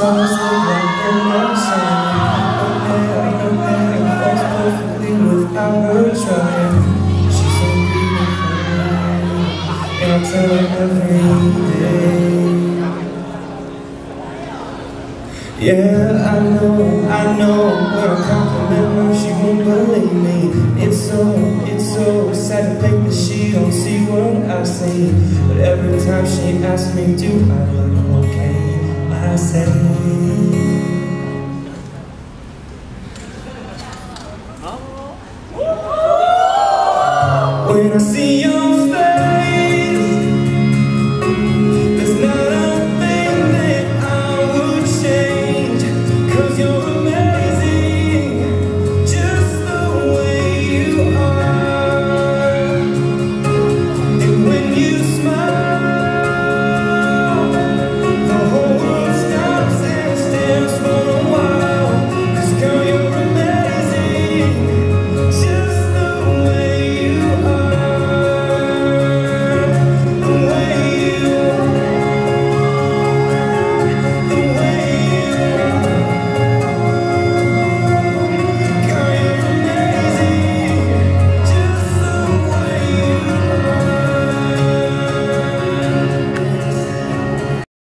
stars look like they're not shining. Her hair falls perfectly without her trying. She's so beautiful, and I tell her every day. Yeah, I know, when I compliment her, she won't believe me. It's so sad to think that she don't see what I see. But every time she asks me, do I look okay? I say